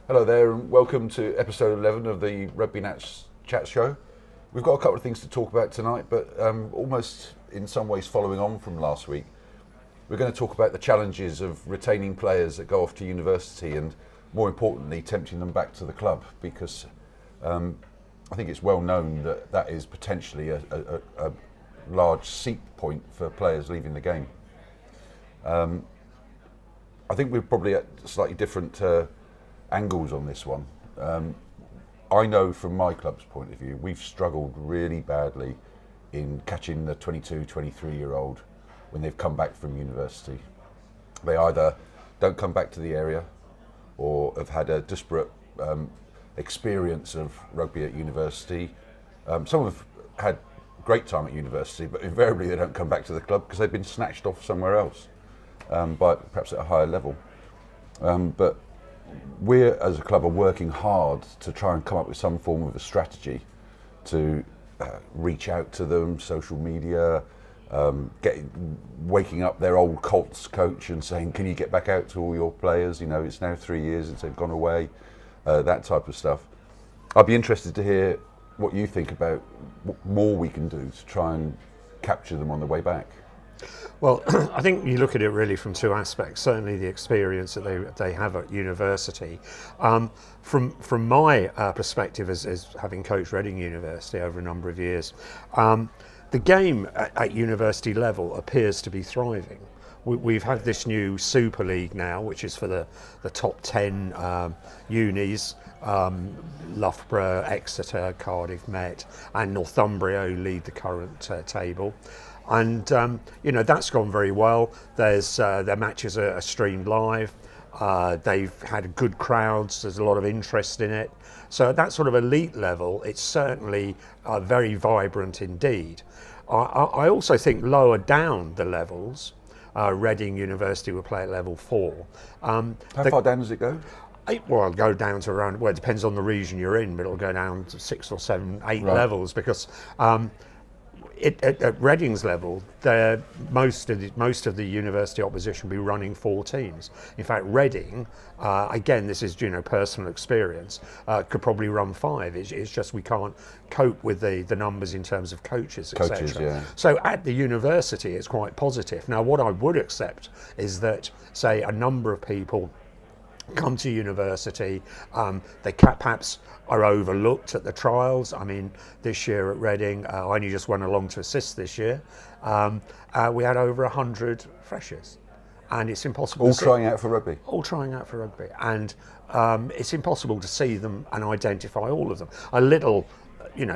Hello there and welcome to episode 11 of the Rugby Nats Chat Show. We've got a couple of things to talk about tonight, but almost in some ways following on from last week. We're going to talk about the challenges of retaining players that go off to university and, more importantly, tempting them back to the club, because I think it's well known that that is potentially a large seat point for players leaving the game. I think we're probably at slightly different angles on this one. I know from my club's point of view, we've struggled really badly in catching the 22, 23-year-old when they've come back from university. They either don't come back to the area or have had a disparate experience of rugby at university. Some have had great time at university, but invariably they don't come back to the club because they've been snatched off somewhere else, by perhaps at a higher level. But we as a club are working hard to try and come up with some form of a strategy to reach out to them, social media, waking up their old Colts coach and saying, can you get back out to all your players? You know, it's now 3 years since they've gone away, that type of stuff. I'd be interested to hear what you think about what more we can do to try and capture them on the way back. Well, I think you look at it really from two aspects. Certainly the experience that they have at university. From my perspective as having coached Reading University over a number of years, the game at university level appears to be thriving. We've had this new Super League now, which is for the top 10 unis. Loughborough, Exeter, Cardiff, Met and Northumbria who lead the current table. And that's gone very well. Their matches are streamed live. They've had good crowds. There's a lot of interest in it. So at that sort of elite level, it's certainly very vibrant indeed. I also think lower down the levels, Reading University will play at level 4. How far down does it go? Well, it'll go down to around, well, it depends on the region you're in, but it'll go down to 6 or 7, 8 right. levels, because at Reading's level, most of the university opposition will be running 4 teams. In fact, Reading, again, this is personal experience, could probably run 5. It's just we can't cope with the numbers in terms of coaches, etc. Yeah. So at the university, it's quite positive. Now, what I would accept is that, say, a number of people come to university, they perhaps are overlooked at the trials. I mean, this year at Reading, I only just went along to assist this year. We had over 100 freshers, and it's impossible. All trying out for rugby. All trying out for rugby, and it's impossible to see them and identify all of them. A little,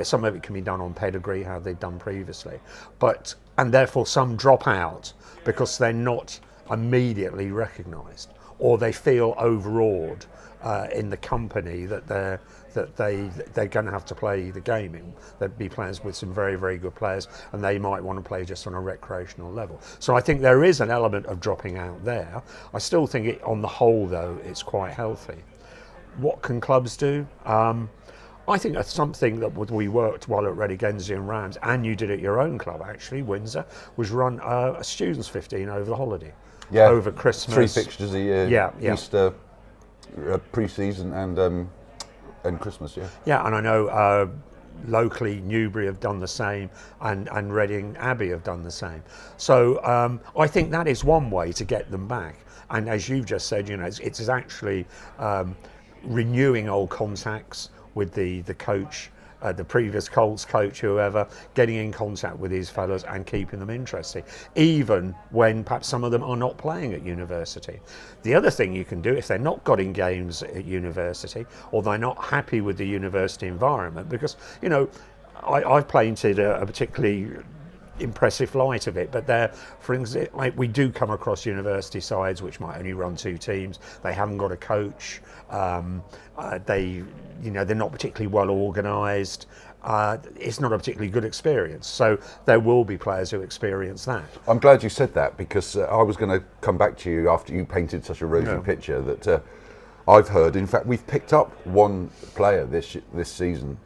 some of it can be done on pedigree, how they've done previously, and therefore some drop out because they're not immediately recognised, or they feel overawed in the company that they're going to have to play the game in. There'd be players with some very, very good players, and they might want to play just on a recreational level. So I think there is an element of dropping out there. I still think on the whole, though, it's quite healthy. What can clubs do? I think that's something that we worked while at Reading Guernsey and Rams, and you did at your own club actually, Windsor, was run a students' 15 over the holiday. Yeah, over Christmas. 3 fixtures a year. Yeah. Easter, pre-season, and Christmas. Yeah. Yeah, and I know locally Newbury have done the same, and Reading Abbey have done the same. So I think that is one way to get them back. And as you've just said, it's actually renewing old contacts with the coach. The previous Colts coach, whoever, getting in contact with these fellas and keeping them interested, even when perhaps some of them are not playing at university. The other thing you can do, if they're not getting games at university, or they're not happy with the university environment, because, I've painted a particularly impressive light of it, but for instance, we do come across university sides which might only run 2 teams. They haven't got a coach. They're not particularly well organised. It's not a particularly good experience. So there will be players who experience that. I'm glad you said that, because I was going to come back to you after you painted such a rosy picture that I've heard. In fact, we've picked up one player this season.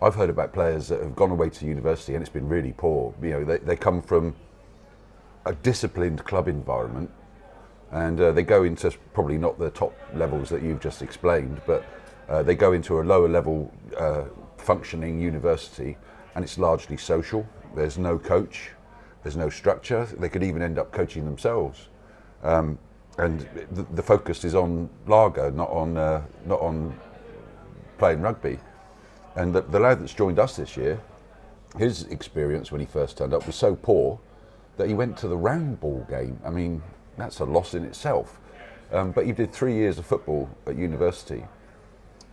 I've heard about players that have gone away to university and it's been really poor. They come from a disciplined club environment and they go into probably not the top levels that you've just explained, but they go into a lower level functioning university, and it's largely social. There's no coach, there's no structure. They could even end up coaching themselves, and the focus is on lager, not on playing rugby. And the lad that's joined us this year, his experience when he first turned up was so poor that he went to the round ball game. I mean, that's a loss in itself. But he did 3 years of football at university,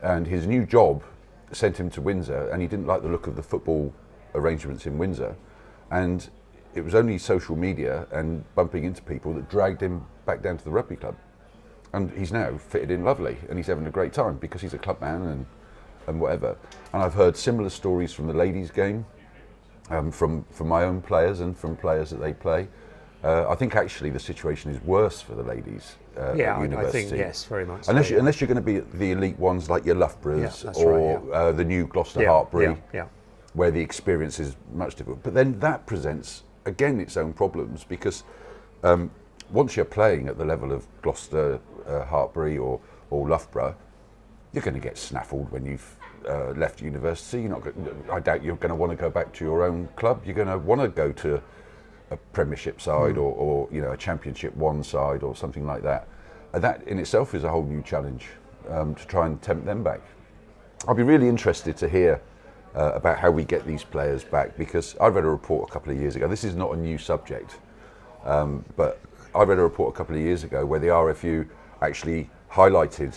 and his new job sent him to Windsor, and he didn't like the look of the football arrangements in Windsor, and it was only social media and bumping into people that dragged him back down to the rugby club. And he's now fitted in lovely, and he's having a great time because he's a club man and whatever. And I've heard similar stories from the ladies' game, from my own players and from players that they play. I think actually the situation is worse for the ladies at university. I think yes, very much. Unless you're going to be the elite ones like your Loughboroughs the new Gloucester Hartbury, where the experience is much different. But then that presents again its own problems, because once you're playing at the level of Gloucester, Hartbury or Loughborough, you're going to get snaffled when you've left university. I doubt you're going to want to go back to your own club. You're going to want to go to a Premiership side or a Championship 1 side or something like that. And that in itself is a whole new challenge to try and tempt them back. I'll be really interested to hear about how we get these players back, because I read a report a couple of years ago. This is not a new subject, but I read a report a couple of years ago where the RFU actually highlighted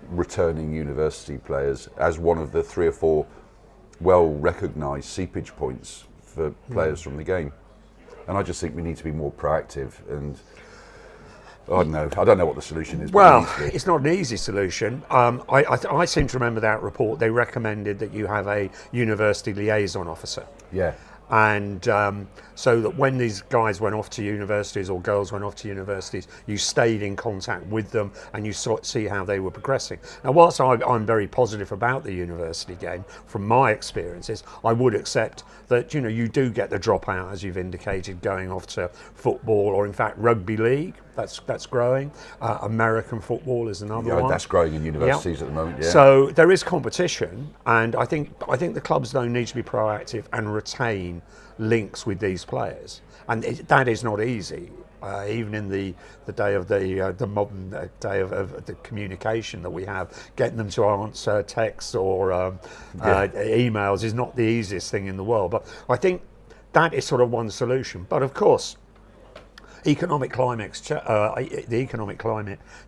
returning university players as one of the 3 or 4 well-recognised seepage points for players from the game. And I just think we need to be more proactive, and I don't know what the solution is. Well, it's not an easy solution. I seem to remember that report. They recommended that you have a university liaison officer. Yeah. And so that when these guys went off to universities or girls went off to universities, you stayed in contact with them and you see how they were progressing. Now, whilst I'm very positive about the university game, from my experiences, I would accept that you do get the dropout, as you've indicated, going off to football or in fact rugby league. That's growing. American football is another one. That's growing in universities at the moment. Yeah. So there is competition, and I think the clubs though need to be proactive and retain links with these players, and that is not easy. Even in the day of the modern day of the communication that we have, getting them to answer texts or emails is not the easiest thing in the world. But I think that is sort of one solution. But of course, the economic climate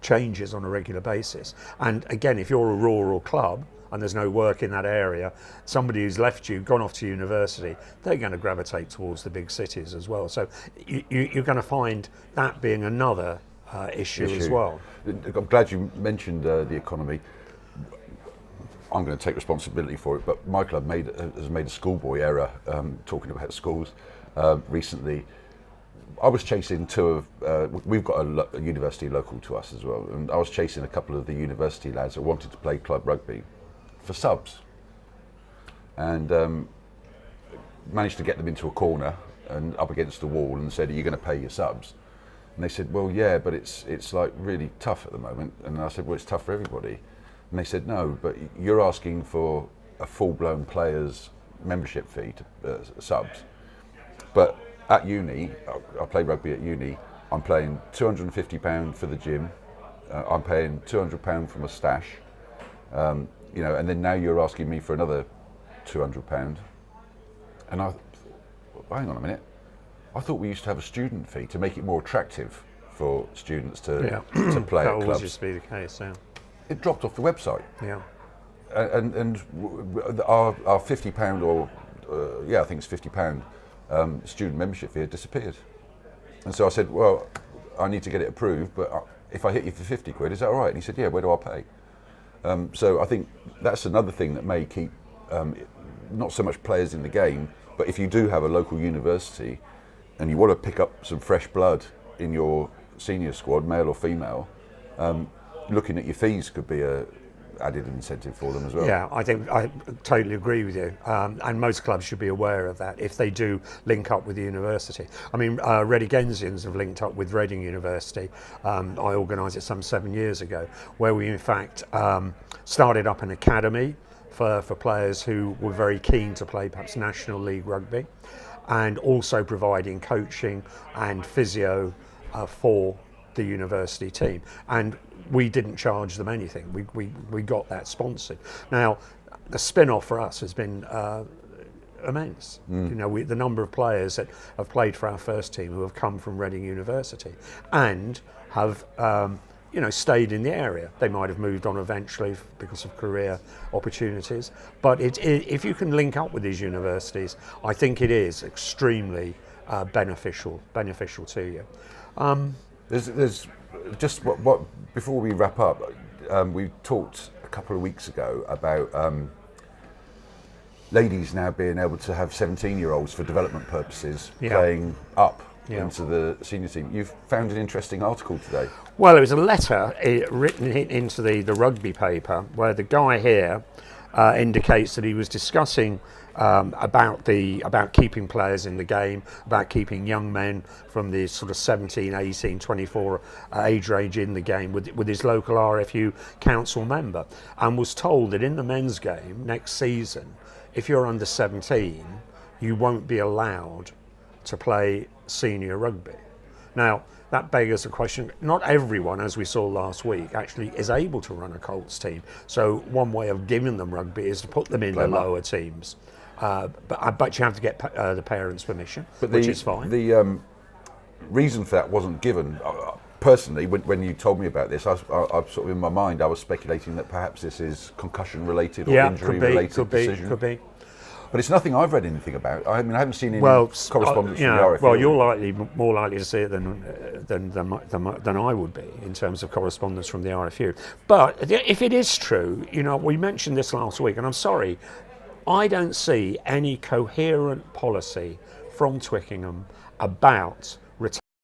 changes on a regular basis, and again, if you're a rural club and there's no work in that area, somebody who's left you, gone off to university, they're going to gravitate towards the big cities as well. So you're going to find that being another issue as well. I'm glad you mentioned the economy. I'm going to take responsibility for it, but my club has made a schoolboy error talking about schools recently. I was chasing we've got a university local to us as well, and I was chasing a couple of the university lads that wanted to play club rugby for subs, and managed to get them into a corner and up against the wall and said, "Are you going to pay your subs?" And they said, "Well, yeah, but it's like really tough at the moment." And I said, "Well, it's tough for everybody." And they said, "No, but you're asking for a full-blown player's membership fee to subs, but at uni, I play rugby at uni, I'm paying £250 for the gym, I'm paying £200 for my stash, and then now you're asking me for another £200. And hang on a minute, I thought we used to have a student fee to make it more attractive for students to play at clubs. That always used to be the case, yeah. It dropped off the website. Yeah. And our £50 or, I think it's £50, student membership fee had disappeared. And so I said, well, I need to get it approved, but if I hit you for 50 quid, is that all right? And he said, yeah, where do I pay? So I think that's another thing that may keep not so much players in the game, but if you do have a local university and you want to pick up some fresh blood in your senior squad, male or female, looking at your fees could be a added incentive for them as well. Yeah, I think I totally agree with you. And most clubs should be aware of that if they do link up with the university. I mean, Redigensians have linked up with Reading University. I organised it some 7 years ago, where we in fact started up an academy for players who were very keen to play perhaps National League rugby, and also providing coaching and physio for the university team. And we didn't charge them anything. We got that sponsored. Now, the spin-off for us has been immense. You know, the number of players that have played for our first team who have come from Reading University and have you know, stayed in the area. They might have moved on eventually because of career opportunities, but if you can link up with these universities, I think it is extremely beneficial to you. There's just what before we wrap up, we talked a couple of weeks ago about ladies now being able to have 17-year-olds for development purposes playing up into the senior team. You've found an interesting article today. Well, it was a letter written into the rugby paper where the guy here indicates that he was discussing about keeping players in the game, about keeping young men from the sort of 17, 18, 24 age range in the game with his local RFU council member, and was told that in the men's game next season, if you're under 17, you won't be allowed to play senior rugby. Now, that begs the question, not everyone, as we saw last week, actually is able to run a Colts team. So one way of giving them rugby is to put them in the lower teams. But you have to get the parents' permission, which is fine. The reason for that wasn't given. Personally, when you told me about this, I sort of in my mind, I was speculating that perhaps this is concussion-related or injury-related decision. Could be. But it's nothing I've read anything about. I mean, I haven't seen any correspondence from the RFU. Well, you're more likely to see it than I would be in terms of correspondence from the RFU. But if it is true, you know, we mentioned this last week, and I'm sorry, I don't see any coherent policy from Twickenham about